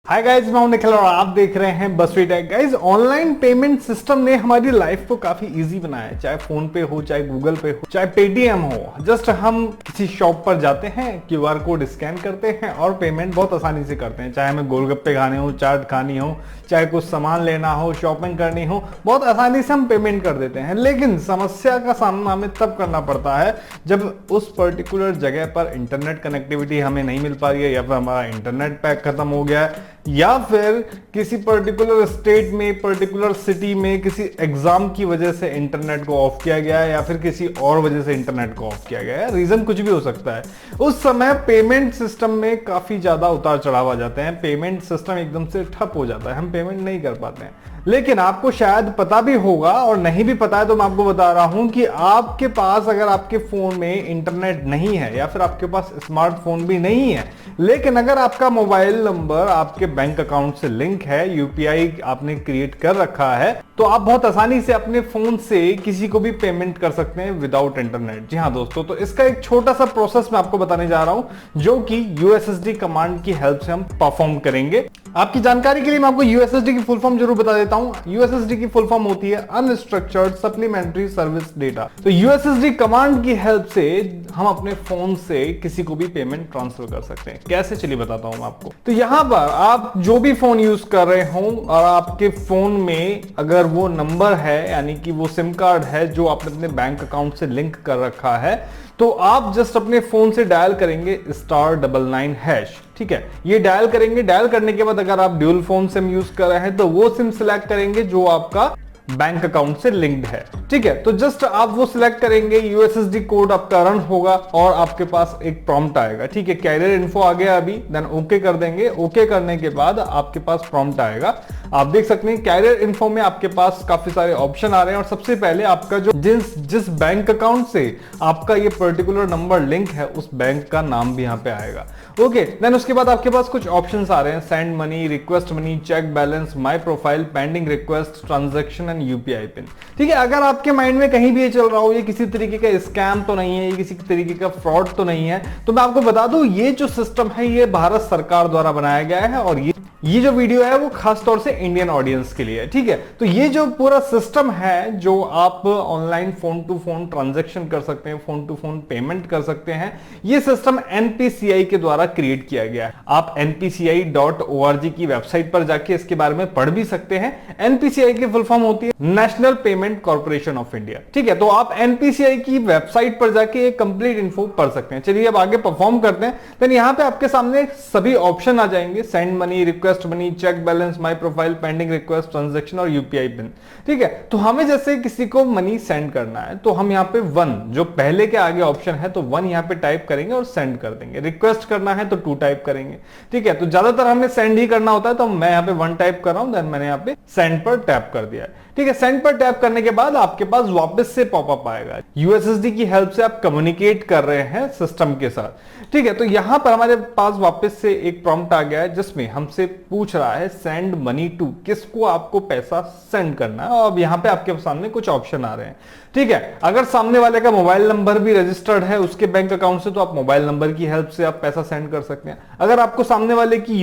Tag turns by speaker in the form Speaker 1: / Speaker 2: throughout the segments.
Speaker 1: Hi guys, मैं हूं निखिल और आप देख रहे हैं Basavi Tech. Guys, online payment system ने हमारी लाइफ को काफी इजी बनाया है। चाहे फोन पे हो, चाहे गूगल पे हो, चाहे पेटीएम हो। जस्ट हम किसी शॉप पर जाते हैं, क्यूआर कोड स्कैन करते हैं और पेमेंट बहुत आसानी से करते हैं। चाहे हमें गोलगप्पे खाने हो, चाट खानी हो, चाहे कुछ सामान लेना हो, शॉपिंग करनी हो, बहुत आसानी से हम पेमेंट कर देते हैं। लेकिन समस्या का सामना हमें तब करना पड़ता है जब उस पर्टिकुलर जगह पर इंटरनेट कनेक्टिविटी हमें नहीं मिल पा रही है, या फिर हमारा इंटरनेट पैक खत्म हो गया है, या फिर किसी पर्टिकुलर स्टेट में, पर्टिकुलर सिटी में किसी एग्जाम की वजह से इंटरनेट को ऑफ किया गया है, या फिर किसी और वजह से इंटरनेट को ऑफ किया गया है। रीजन कुछ भी हो सकता है। उस समय पेमेंट सिस्टम में काफी ज्यादा उतार चढ़ाव आ जाते हैं। पेमेंट सिस्टम एकदम से ठप हो जाता है, हम पेमेंट नहीं कर पाते हैं। लेकिन आपको शायद पता भी होगा, और नहीं भी पता है तो मैं आपको बता रहा हूं कि आपके पास अगर आपके फोन में इंटरनेट नहीं है, या फिर आपके पास स्मार्टफोन भी नहीं है, लेकिन अगर आपका मोबाइल नंबर आपके बैंक अकाउंट से लिंक है, यूपीआई आपने क्रिएट कर रखा है, तो आप बहुत आसानी से अपने फोन से किसी को भी पेमेंट कर सकते हैं विदाउट इंटरनेट। जी हाँ दोस्तों, तो इसका एक छोटा सा प्रोसेस मैं आपको बताने जा रहा हूं, जो कि यूएसएसडी कमांड की हेल्प से हम परफॉर्म करेंगे। आपकी जानकारी के लिए मैं आपको यूएसएसडी की फुल फॉर्म जरूर बता देता हूं। यूएसएसडी की फुल फॉर्म होती है अनस्ट्रक्चर्ड सप्लीमेंट्री सर्विस डेटा। तो यूएसएसडी कमांड की हेल्प से हम अपने फोन से किसी को भी पेमेंट ट्रांसफर कर सकते हैं। कैसे, चलिए बताता हूं मैं आपको। तो यहां पर आप जो भी फोन यूज कर रहे हो और आपके फोन में अगर वो नंबर है, यानी कि वो सिम कार्ड है जो आपने अपने बैंक अकाउंट से लिंक कर रखा है, तो आप जस्ट अपने फोन से डायल करेंगे *99#। ठीक है, ये डायल करेंगे। डायल करने के बाद अगर आप ड्यूल फोन सिम यूज कर रहे हैं तो वो सिम सिलेक्ट करेंगे जो आपका बैंक अकाउंट से लिंक्ड है। ठीक है, तो जस्ट आप वो सिलेक्ट करेंगे, यूएसएसडी कोड आपका रन होगा और आपके पास एक प्रॉम्प्ट आएगा। ठीक है, कैरियर इन्फो आ गया अभी, देन ओके कर देंगे। ओके करने के बाद आपके पास प्रॉम्प्ट आएगा। आप देख सकते हैं कैरियर इन्फो में आपके पास काफी सारे ऑप्शन आ रहे हैं, और सबसे पहले आपका जो जिस बैंक अकाउंट से आपका ये पर्टिकुलर नंबर लिंक है, उस बैंक का नाम भी यहाँ पे आएगा। ओके, देन उसके बाद आपके पास कुछ ऑप्शंस आ रहे हैं, send money, request money, check balance, my profile, pending request, transaction and UPI PIN. ठीक है, अगर आपके माइंड में कहीं भी ये चल रहा हो ये किसी तरीके का स्कैम तो नहीं है, ये किसी तरीके का फ्रॉड तो नहीं है, तो मैं आपको बता दूं ये जो सिस्टम है ये भारत सरकार द्वारा बनाया गया है, और ये जो वीडियो है वो खास तौर से इंडियन ऑडियंस के लिए है। ठीक है, तो ये जो पूरा सिस्टम है, जो आप online phone to phone transaction कर सकते हैं, फोन टू फोन पेमेंट कर सकते हैं, ये सिस्टम एनपीसीआई के द्वारा क्रिएट किया गया है। आप npci.org की वेबसाइट पर जाके इसके बारे में पढ़ भी सकते हैं। एनपीसीआई की फुल फॉर्म होती है national payment corporation of India. ठीक है, तो आप एनपीसीआई की वेबसाइट पर जाके एक कंप्लीट इन्फो पढ़ सकते हैं। चलिए अब आगे परफॉर्म करते हैं। देन यहाँ पे आपके सामने सभी ऑप्शन आ जाएंगे, send money, request money, check balance, my profile, pending request, transaction और यूपीआई पिन। ठीक है, तो हमें जैसे किसी को मनी सेंड करना है तो हम यहाँ पे 1 जो पहले के आगे ऑप्शन है, तो 1 यहाँ पे टाइप करेंगे और सेंड कर देंगे। रिक्वेस्ट करना है तो 2 टाइप करेंगे। ठीक है, तो ज्यादातर हमें सेंड ही करना होता है, तो मैं यहाँ पे 1 टाइप कर रहा हूं, देन मैंने यहाँ पे सेंड पर टैप कर दिया है। ठीक है, सेंड पर टैप करने के बाद आपके पास वापस से पॉपअप आएगा। यूएसएसडी की हेल्प से आप कम्युनिकेट कर रहे हैं सिस्टम के साथ। ठीक है, तो यहां पर हमारे पास वापस से एक प्रॉम्प्ट आ गया है जिसमें हमसे पूछ रहा है सेंड मनी टू, किसको आपको पैसा सेंड करना है। और अब यहां पे आपके सामने कुछ ऑप्शन आ रहे हैं। ठीक है, अगर सामने वाले का मोबाइल नंबर भी रजिस्टर्ड है उसके बैंक अकाउंट से, तो आप मोबाइल नंबर की हेल्प से आप पैसा सेंड कर सकते हैं। अगर आपको सामने वाले की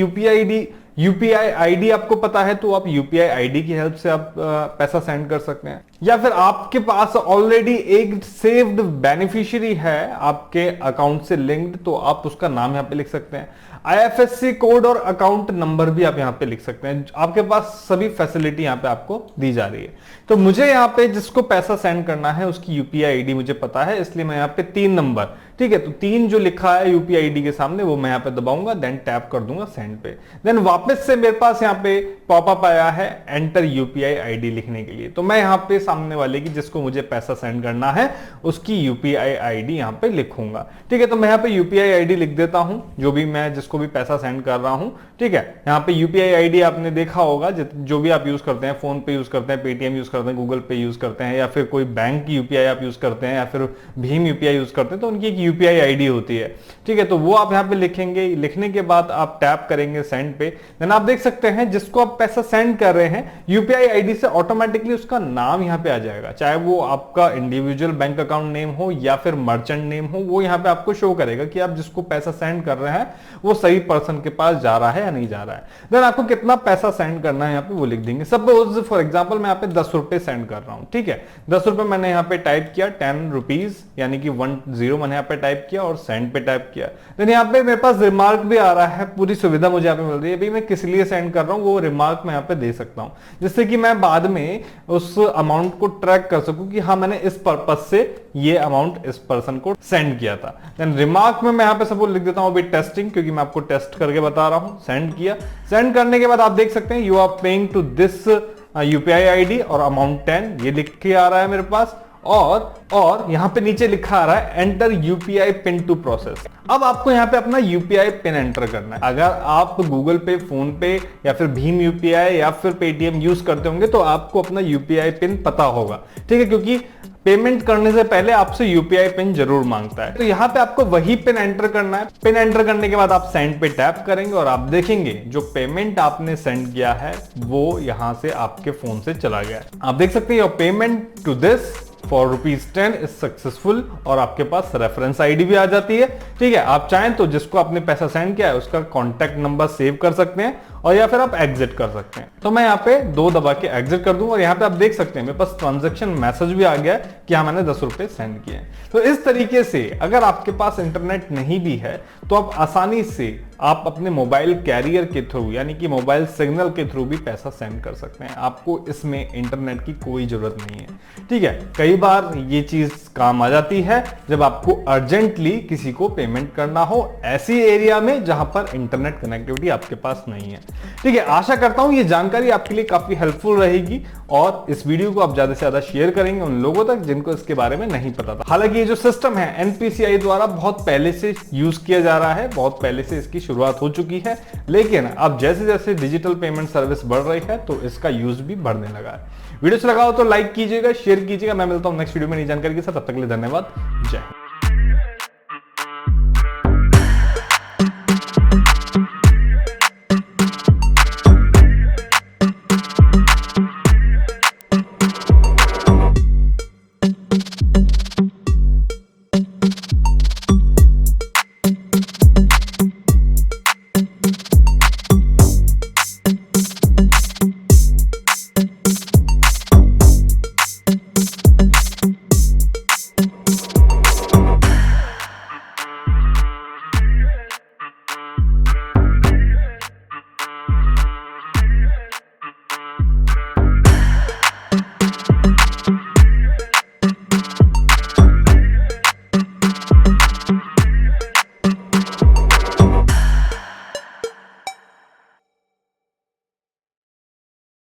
Speaker 1: यूपीआई आईडी आपको पता है, तो आप यूपीआई आईडी की हेल्प से आप पैसा सेंड कर सकते हैं। या फिर आपके पास ऑलरेडी एक सेव्ड बेनिफिशियरी है आपके अकाउंट से लिंक्ड, तो आप उसका नाम यहां पे लिख सकते हैं। आईएफएससी कोड और अकाउंट नंबर भी आप यहां पे लिख सकते हैं। आपके पास सभी फैसिलिटी यहां पे आपको दी जा रही है। तो मुझे यहां पे जिसको पैसा सेंड करना है उसकी यूपीआई आईडी मुझे पता है, इसलिए मैं यहां पे 3 नंबर, ठीक है, तो 3 जो लिखा है यूपीआई आईडी के सामने वो मैं यहां पे दबाऊंगा, देन टैप कर दूंगा सेंड पे। देन वापस से मेरे पास यहां पे पॉपअप आया है एंटर यूपीआई आईडी लिखने के लिए। तो मैं यहां पे सामने वाले की जिसको मुझे पैसा सेंड करना है उसकी यूपीआई आईडी यहां पे लिखूंगा। ठीक है, तो मैं यहां पे यूपीआई आईडी लिख देता हूं, जो भी मैं जिसको भी पैसा सेंड कर रहा हूं। ठीक है, यहां पे यूपीआई आईडी आपने देखा होगा, जो भी आप यूज करते हैं, फोन पे यूज करते हैं, पेटीएम यूज करते हैं, गूगल पे यूज करते हैं, या फिर कोई बैंक की यूपीआई आप यूज करते हैं, या फिर भीम यूपीआई यूज करते हैं, तो उनकी एक यूपीआई आईडी होती है, ठीक है। तो वो आप यहाँ पे लिखेंगे, लिखने के बाद आप टैप करेंगे सेंड पे। देन आप देख सकते हैं जिसको आप पैसा सेंड कर रहे हैं यूपीआई आईडी से ऑटोमेटिकली उसका नाम यहाँ पे आ जाएगा, चाहे वो आपका इंडिविजुअल बैंक अकाउंट नेम हो या फिर मर्चेंट नेम हो, वो यहाँ पे आपको शो करेगा कि आप जिसको पैसा सेंड कर रहे हैं वो सही पर्सन के पास जा रहा है या नहीं जा रहा है। देन आपको कितना पैसा सेंड करना है यहाँ पे वो लिख देंगे। सपोज फॉर एग्जांपल मैं यहाँ पे 10 रुपए सेंड कर रहा हूँ, ठीक है। 10 रुपए मैंने यहाँ पे टाइप किया, 10 रुपीज यानी कि 10 मैंने यहाँ पे टाइप किया और सेंड पे टाइप किया। देन यहाँ पे मेरे पास रिमार्क भी आ रहा है, पूरी सुविधा मुझे यहाँ पे मिल रही है। भाई मैं किस लिए सेंड कर रहा हूँ वो रिमार्क मैं यहाँ पे दे सकता हूँ, जिससे कि मैं बाद में उस अमाउंट को ट्रैक कर सकूं कि हाँ मैंने इस पर्पस से ये अमाउंट इस पर्सन को सेंड किया था। देन रिमार्क में मैं यहाँ पे सपोज लिख देता हूँ अभी टेस्टिंग, क्योंकि मैं आपको टेस्ट करके बता रहा हूँ। सेंड किया, सेंड करने के बाद आप देख सकते हैं you are paying to this UPI ID और अमाउंट 10 ये लिख के आ रहा है मेरे पास, और यहां पे नीचे लिखा आ रहा है enter UPI PIN to process. अब आपको यहां पे अपना यूपीआई पिन एंटर करना है। अगर आप गूगल पे, फोन पे या फिर भीम यूपीआई या फिर पेटीएम यूज करते होंगे तो आपको अपना यूपीआई पिन पता होगा, ठीक है, क्योंकि पेमेंट करने से पहले आपसे यूपीआई पिन जरूर मांगता है। तो यहाँ पे आपको वही पिन एंटर करना है। पिन एंटर करने के बाद आप सेंड पे टैप करेंगे और आप देखेंगे जो पेमेंट आपने सेंड किया है वो यहां से आपके फोन से चला गया है। आप देख सकते हैं your payment to this for ₹10 is successful और आपके पास रेफरेंस आईडी भी आ जाती है, ठीक है। आप चाहें तो जिसको आपने पैसा सेंड किया है उसका कॉन्टैक्ट नंबर सेव कर सकते हैं और या फिर आप एग्जिट कर सकते हैं। तो मैं यहाँ पे 2 दबा के एग्जिट कर दूं और यहाँ पे आप देख सकते हैं मेरे पास ट्रांजैक्शन मैसेज भी आ गया है कि हाँ मैंने 10 रुपए सेंड किए हैं। तो इस तरीके से अगर आपके पास इंटरनेट नहीं भी है तो आप आसानी से आप अपने मोबाइल कैरियर के थ्रू यानी कि मोबाइल सिग्नल के थ्रू भी पैसा सेंड कर सकते हैं। आपको इसमें इंटरनेट की कोई जरूरत नहीं है, ठीक है। कई बार ये चीज काम आ जाती है जब आपको अर्जेंटली किसी को पेमेंट करना हो ऐसी एरिया में जहां पर इंटरनेट कनेक्टिविटी आपके पास नहीं है, ठीक है। आशा करता हूं ये जानकारी आपके लिए काफी हेल्पफुल रहेगी और इस वीडियो को आप ज्यादा से ज्यादा शेयर करेंगे उन लोगों तक जिनको इसके बारे में नहीं पता था। हालांकि ये जो सिस्टम है एनपीसीआई द्वारा बहुत पहले से यूज किया जा रहा है, बहुत पहले से इसकी शुरुआत हो चुकी है, लेकिन अब जैसे जैसे डिजिटल पेमेंट सर्विस बढ़ रही है तो इसका यूज भी बढ़ने लगा है। वीडियो अच्छा लगा हो तो लाइक कीजिएगा, शेयर कीजिएगा। मैं मिलता हूं नेक्स्ट वीडियो में नई जानकारी के साथ, तब तक के लिए धन्यवाद। जय हिंद।